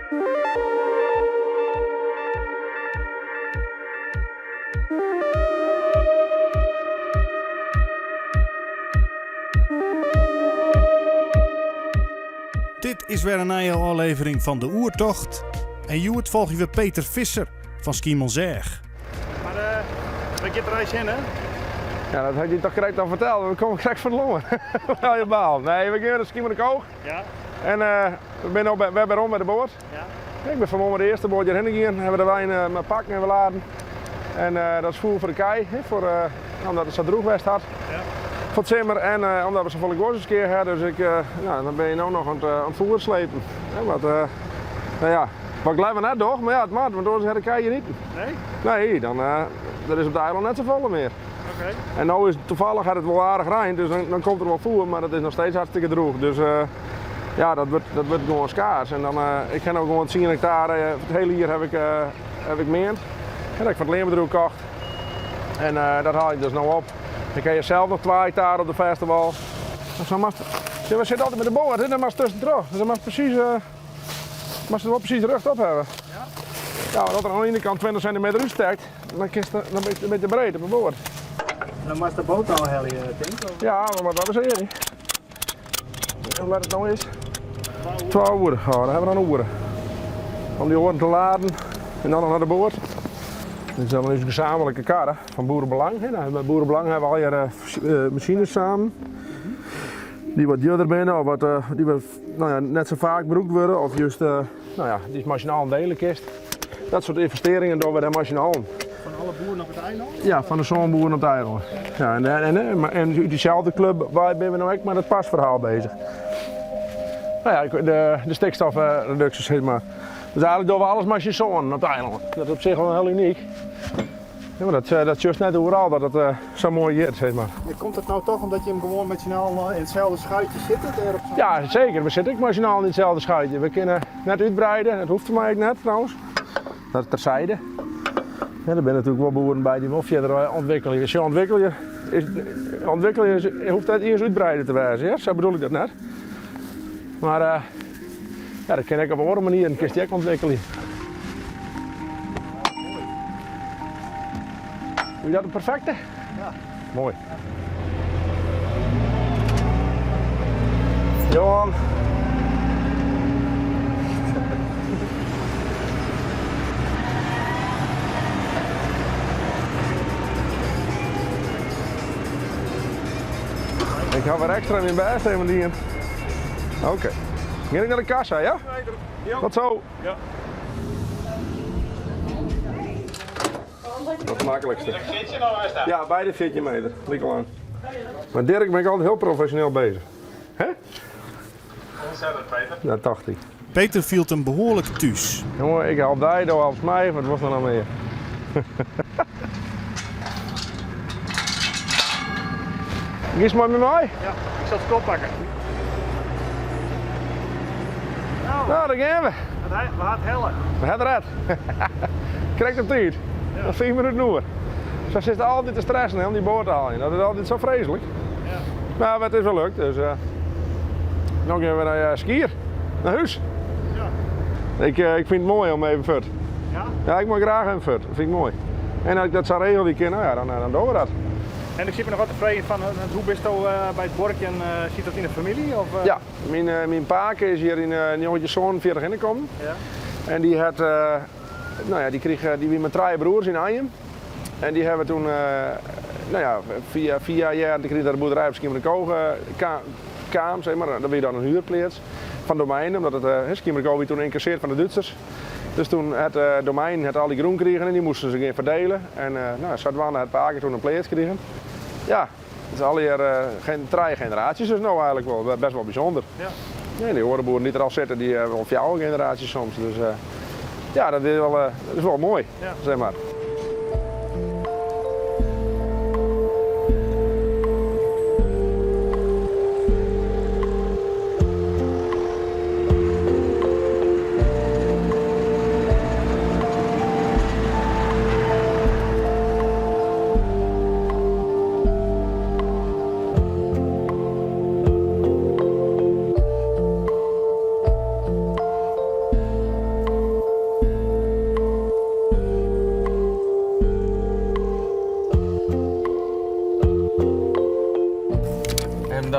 Dit is weer een nieuwe aflevering van de Oertocht. En Joert volg je weer Peter Visser van Schiermonnikoog. Maar we gaan er eens in, hè? Ja, dat had je toch correct al verteld. We komen correct van de longen. Haal je baal. Nee, we gaan naar Schiermonnikoog. Ja. En we zijn rond met de boot. Ja. Ik ben vanmorgen de eerste boot hierheen gegaan. Hebben de wijn met pakken en we laden. En dat is voer voor de kei, omdat het zo droog was had. Ja. Voor het zomer en omdat we zo volle gozers keer hadden. Dus dan ben je nou nog aan het voer slepen. Wat ik liever net toch, maar ja, het maakt, want anders heb ik kei niet. Nee? Nee, dan er is op de eiland net zo volle meer. Oké. En nu is het toevallig had het wel aardig rein, dus dan komt er wel voer, maar het is nog steeds hartstikke droog. Dus dat wordt gewoon schaars. En dan, ik ga ook gewoon 10 hectare, het hele hier heb ik meend. En dat heb ik van het leeuwendroek gekocht. En dat haal ik dus nou op. Ik heb zelf nog 2 hectare op de festival. Dus dan we zitten altijd met de boot, hè? Dan mag je tussen terug. Dus dan mag je wel precies de rug op hebben. Ja? Ja, als er aan de ene kant 20 centimeter uitsteekt, dan ben je een beetje breed op de boord. Dan was de boot al heel, denk ik. Ja, maar wat was er niet? Hoe laat het nou is? 12 uur. Oh, dan hebben we dan een uur. Om die oren te laden en dan nog naar de boord. Dit is dan een gezamenlijke karre van Boerenbelang. Bij Boerenbelang hebben we al je machines samen. Die wat duurder binnen, of die net zo vaak gebruikt worden. Of juist die machinaal delenkist. Dat soort investeringen doen we daar machinaal. Van alle boeren op het eiland? Ja, van de zoonboeren op het eiland. Ja, en uit diezelfde club waar ben we nou ook met het pasverhaal bezig. Nou ja, de stikstofreducties, zeg maar. Dus eigenlijk doen we alles met je zoon op het eiland. Dat is op zich wel heel uniek. Ja, maar dat is juist net overal dat het zo mooi is, zeg maar. Komt het nou toch omdat je hem gewoon machinaal in hetzelfde schuitje zit? Ja, zeker. We zitten ook machinaal in hetzelfde schuitje. We kunnen net uitbreiden, dat hoeft voor mij ook net trouwens. Dat is terzijde. Ja, er zijn natuurlijk wel boeren bij die wel verder ontwikkelen. Als je ontwikkelen, hoeft het eerst uitbreiden te wijzen. Ja? Zo bedoel ik dat net. Maar dat kan ik op een andere manier en kun je ook ontwikkelen. Doe je dat het perfecte? Ja. Mooi. Johan. Ik ga weer extra in mijn best even die in. Oké. Ga ik naar de kassa, ja? Ja. Tot zo. Ja. Dat is het makkelijkste. Zit je nou eens daar? Ja, beide 14 meter. Lik al aan. Maar Dirk ben ik altijd heel professioneel bezig. Hè? Hoe zit het, Peter? Ja, 80. Peter viel hem behoorlijk thuis. Jongen, ik help die, doe helpt mij, wat was er nou meer? Gies maar met mij? Ja, ik zal het kop pakken. Nou, daar gaan we. We gaan hellen. We hebben het. Krijg op tijd. Ja. Dat 4 minuten nu. Zo zit altijd te stressen om die boot te halen. Dat is altijd zo vreselijk. Ja. Maar het is wel lukt, dus nu gaan we naar Skier, naar huis. Ja. Ik vind het mooi om even fut. Ja? Ja, ik mag graag even fut. Dat vind ik mooi. En als ik dat zou regelen, die keer, nou ja, dan doen we dat. En ik zit me nog wat te vragen van hoe bist je bij het borkje en zit dat in de familie? Of, Ja, mijn paake is hier in jongetje zoon 40 ingekomen. Ja. En die had, die wie met 3 broers in Arnhem. En die hebben toen, via 4 jaar kreeg de boerderij op Schiermonnikoog kwam, zeg maar. Dan ben je dan een huurplaats van domein, omdat het Schiermonnikoog werd toen incasseerd van de Duitsers. Dus toen het domein had al die groen kregen en die moesten ze verdelen. En Zadwana het paken toen een plaats kregen. Ja, het is al hier 3 generaties dus nou eigenlijk wel, best wel bijzonder. Ja. Ja, die horenboeren die er al zitten, die hebben wel 4 generaties soms. Dus ja, dat is wel mooi, Ja. zeg maar.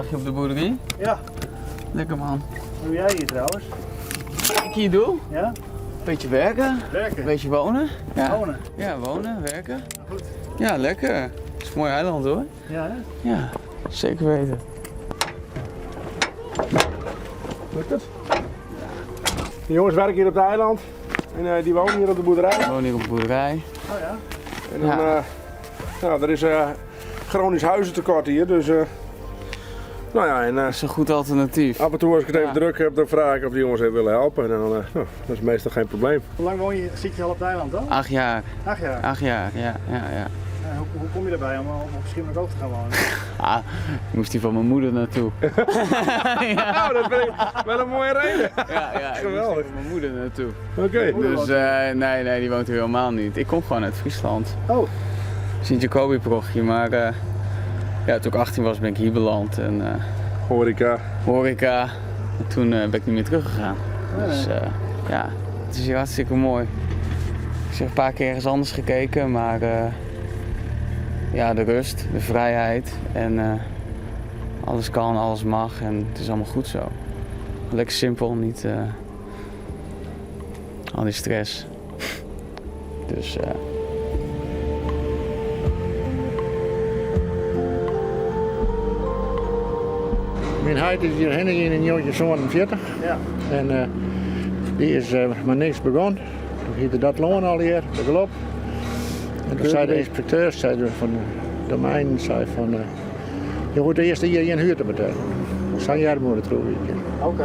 dagje op de boerderie. Ja, Lekker man. wat doe jij hier trouwens? Wat ik hier doe? Ja? Beetje werken, Werken? beetje wonen. Ja. Wonen? Ja, wonen, werken. Goed. Ja, lekker. Het is een mooi eiland hoor. Ja, hè? Ja, zeker weten. Lukt het? De jongens werken hier op het eiland en die wonen hier op de boerderij. Ik woon hier op de boerderij. Oh ja? En dan, nou, er is chronisch huizentekort hier, dus nou ja, en Dat is een goed alternatief. af en toe als ik het even Ja. druk heb, dan vraag ik of die jongens even willen helpen en dan, nou, dat is meestal geen probleem. Hoe lang zit je al op het eiland dan? 8 jaar. 8 jaar. 8 jaar, ja. Hoe kom je erbij om op Schiermonnikoog te gaan wonen? Ah, ik moest hier van mijn moeder naartoe. Nou, dat vind ik wel een mooie reden. Ja, ik moest Geweldig. hier van mijn moeder naartoe. Oké. Dus nee, die woont hier helemaal niet. Ik kom gewoon uit Friesland. Oh, Sint-Jacobi-parochie, maar ja, toen ik 18 was ben ik hier beland en Horeca. horeca. En toen ben ik niet meer teruggegaan. Dus ja, het is hier hartstikke mooi. Ik heb een paar keer ergens anders gekeken, maar ja, de rust, de vrijheid en alles kan, alles mag en het is allemaal goed zo. Lekker simpel, niet al die stress. Dus Mijn huid is hier heen in een jongetje 47 ja. en die is maar niks begonnen. Toen heette dat loon al hier, de gelop. En toen zei de inspecteur van de domein, van, je hoort eerst hier geen huur te betalen. Zo'n jaar moeten terug. Oké.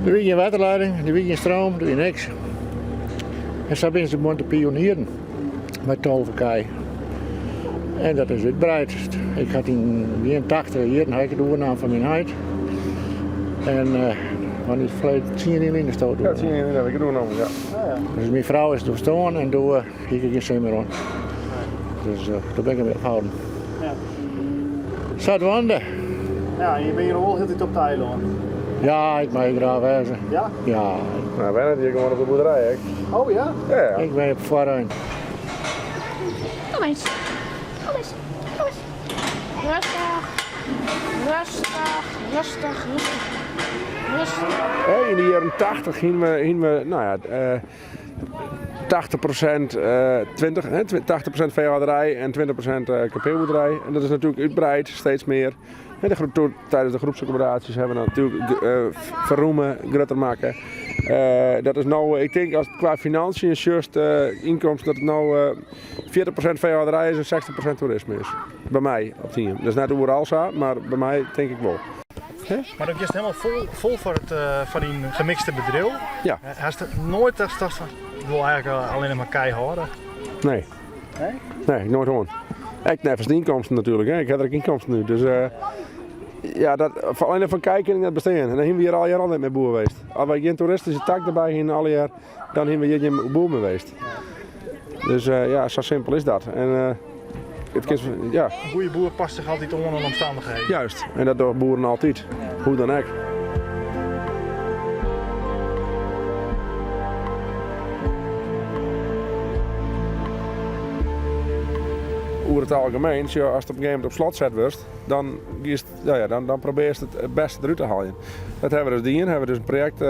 Er was geen waterleiding, er was geen stroom, er was niks. En zo ben ze moeten pionieren met tolverkij. En dat is uitbreid. Ik had in 80 jaar had ik het overnaam van mijn huid. En van die vleet 10 jaar in de stoot. Ja, dat zie je dat ik het doen nog, ja. Dus mijn vrouw is doorstaan en toen ging ik geen zin meer aan. Dus toen ben ik hem weer gehouden. Ja. Zat wanden. Ja, en je bent hier nog wel heel tijd op het eiland. Ja, ik mag graag wezen. Ja? Ja, Nou, wij zijn hier gewoon op de boerderij, hè. Oh ja? Ja, ja. ik ben op vooruit. Kom eens. Kom eens. Kom eens. Rustig. Rustig. Rustig. Rustig. Rustig. In de jaren 80 gingen we nou ja, 80% 80% veehouderij en 20% kapeelboerderij. En dat is natuurlijk uitbreid, steeds meer. En tijdens de groepsaccommodaties hebben we natuurlijk verroemen, grutter maken. Dat is nou, ik denk als het qua financiën, just inkomsten, dat het nou 40% veehouderij is en 60% toerisme is. Bij mij op team. Dat is net overal zo, maar bij mij denk ik wel. Maar dat is helemaal vol voor die gemixte bedrijf. Ja. Hij is nooit dat van, ik wil eigenlijk alleen maar keihard. Nee. Nee? Nee, nooit gewoon. Ik nevens de inkomsten natuurlijk, hè. Ik heb er inkomsten nu. Dus ja, dat, alleen van kijken en het bestaan. En dan hebben we hier al jaren met boer geweest. Als wij geen toeristische tak erbij hebben al jaar, dan hebben we hier geen boer meer geweest. Dus ja, zo simpel is dat. En ja, Een goede boer past zich altijd onder de omstandigheden. juist. En dat doen boeren altijd. Hoe dan ook. Over het algemeen, als je op een gegeven moment op slot zet wordt, dan probeer je het beste eruit te halen. Dat hebben we dus hebben we dus een project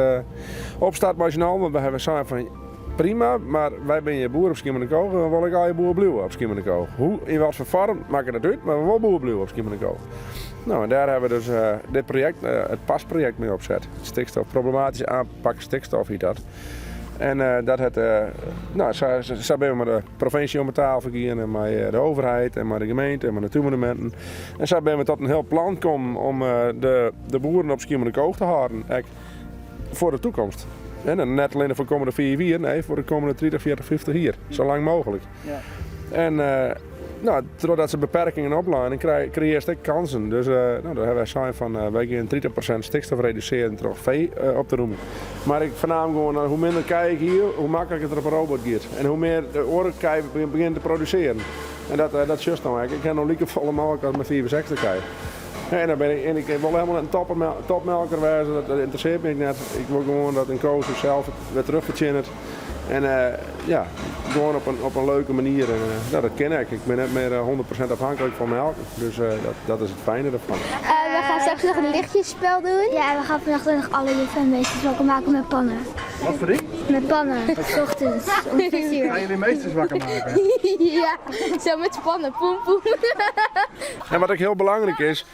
opstart maar we hebben samen van prima, maar wij ben je boer op Schiermonnikoog en we willen al je boer blijven op Schiermonnikoog. Hoe, in wat voor vorm, maakt het uit, maar we willen boer blijven op Schiermonnikoog. Nou, en daar hebben we dus dit project, het PAS-project mee opgezet. Stikstof, problematische aanpak stikstof heet dat. En dat het, nou, zo ben we met de provincie om tafel gegaan en met de overheid en met de gemeente en met natuurmonumenten. En zo ben we tot een heel plan gekomen om de boeren op Schiermonnikoog te houden, voor de toekomst. En dan net alleen voor de komende 4 jaar, nee, voor de komende 30, 40, 50 jaar. Zo lang mogelijk. Ja. En nou, doordat ze beperkingen oplaan, creëer je kansen. Dus nou, daar hebben wij zijn van wij gaan 30% stikstof reduceren door vee op te roemen. Maar ik vernam gewoon, hoe minder kei ik hier, hoe makkelijker het op een robot gaat. En hoe meer de orenkei begint te produceren. En dat is juist nou eigenlijk. Ik heb nog liever volle melk als met 64 kei. En dan ben ik wil helemaal een topmelker wezen, dat interesseert me niet net. Ik wil gewoon dat een koos zelf weer terugverzinnen. En ja, gewoon op een leuke manier. En, dat ken ik. Ik ben net meer 100% afhankelijk van melk. Dus dat is het fijne ervan. We gaan straks nog een lichtjesspel doen. Ja, we gaan vannacht nog alle juffen en meesters wakker maken met pannen. Wat voor ding? Met pannen, 's ochtends om 6 uur. Gaan jullie meesters wakker maken? Ja, zo met spannen, poem poem. En wat ook heel belangrijk is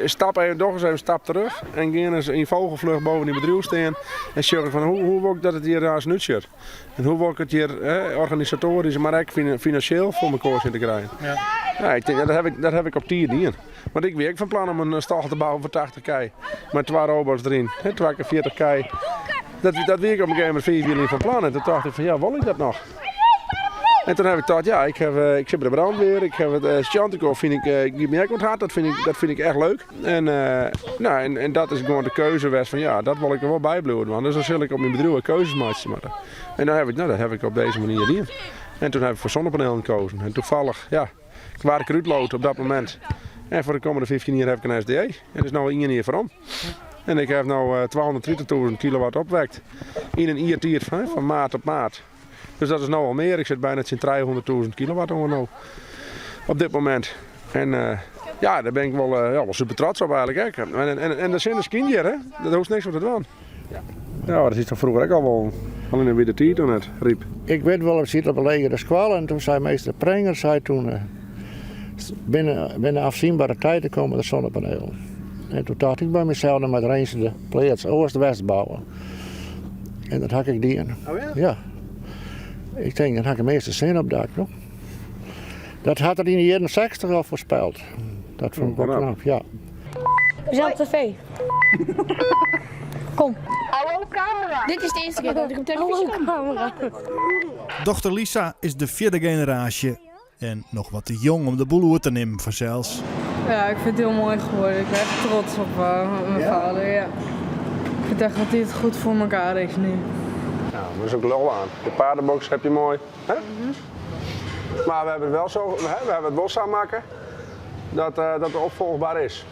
stap even nog eens een stap terug en gaan eens in vogelvlucht boven die bedrijf staan en zeggen van hoe wil ik dat het hier als nutje en hoe wil ik het hier organisatorisch, maar ook financieel voor mijn in te krijgen. Ja, ik denk, dat heb ik op 10 dingen. Want ik werk van plan om een stal te bouwen voor 80 kei, met 2 robots erin, 2 keer 40 kei. Dat werk ik op een gegeven moment 4 wielen van plan en toen dacht ik van ja, wil ik dat nog? En toen heb ik gedacht, ja, ik zit bij de brandweer, ik heb het Chantico, vind ik niet meer hard, dat vind ik echt leuk. En dat is gewoon de keuze geweest van ja, dat wil ik er wel bij blijven, man. Dus dan zul ik op mijn bedrijf keuzes maken. En dat heb ik op deze manier gedaan. En toen heb ik voor zonnepanelen gekozen. En toevallig, ja, ik was ik eruit op dat moment. En voor de komende 15 jaar heb ik een SDE. En dat is nu 1 jaar voor om. En ik heb nu 230.000 kilowatt opwekt. In een iertier van maart op maart. Dus dat is nou al meer. Ik zit bijna in 300.000 kilowatt op dit moment. En ja, daar ben ik wel super trots op eigenlijk. Hè. En dat zijn de kinderen, hè? Daar hoeft niks op te doen. Ja, dat is toch vroeger ook al wel in een witte tijd toen het riep. Ik weet wel, we zitten op een legere squal en toen zei meester Prenger, zei toen binnen afzienbare tijden komen de zonnepanelen. En toen dacht ik bij mezelf, dan moet eens de plaats oost-west bouwen. En dat had ik die in. Oh ja? Ja. Ik denk, dan had ik de meeste zin op dak. No? Dat had er in de jaren 60 al voorspeld. Dat vond ik wel knap, ja. We zijn op tv. Kom. Hallo camera. Dit is de eerste keer dat ik op televisie kom. Camera. Dochter Lisa is de 4e generatie en nog wat te jong om de boel over te nemen vanzelfs. Ja, ik vind het heel mooi geworden. Ik ben echt trots op mijn vader. Ja. Ik vind echt dat hij het goed voor elkaar is nu. Ja, dat is ook lol aan. De paardenbox heb je mooi. Hè? Maar we hebben het wel zo, we hebben het wel samenmaken dat het opvolgbaar is.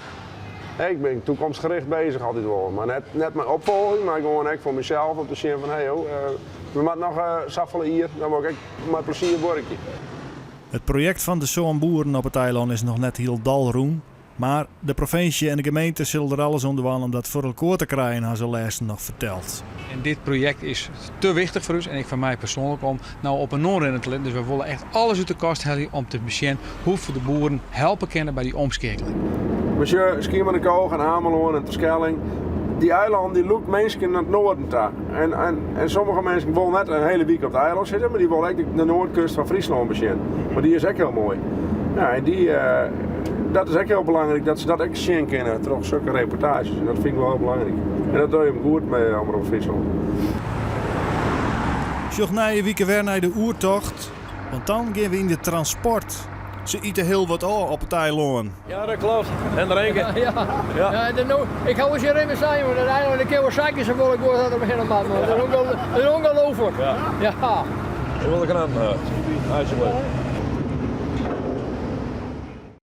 Ik ben toekomstgericht bezig altijd wel. Maar net mijn opvolging, maar gewoon echt voor mezelf om te zien van hey, we moeten nog saffelen hier, dan word ik met plezier borkje. Het project van de zoonboeren op het eiland is nog net heel dalroem. Maar de provincie en de gemeente zullen er alles onderwaan om dat voor elkaar te krijgen, had ze laatst nog verteld. En dit project is te wichtig voor ons en ik van mij persoonlijk om nou op een noorrennen te letten. Dus we willen echt alles uit de kast halen om te zien hoe we de boeren helpen kunnen bij die omschakeling. Monsieur Schiermonnikoog en Ameloon en Terschelling, die eilanden die lopen mensen naar het noorden toe. En sommige mensen willen net een hele week op het eiland zitten, maar die willen eigenlijk de noordkust van Friesland bezien. Maar die is ook heel mooi. Ja, en dat is ook heel belangrijk dat ze dat ook zien kennen, toch zulke reportages. En dat vind ik wel heel belangrijk. En dat doe je hem goed met Omroep Friesland. Zocht na je weekend weer naar de oertocht, want dan gaan we in de transport. Ze eten heel wat op het eiland. Ja, dat klopt. En drinken. Ja, ik hou eens hier even zijn, want uiteindelijk een keer wat zakjes en wil ik door dat er beginnen man. Dat is ongelooflijk. Ja. Dat wil ik aan. Alsjeblieft.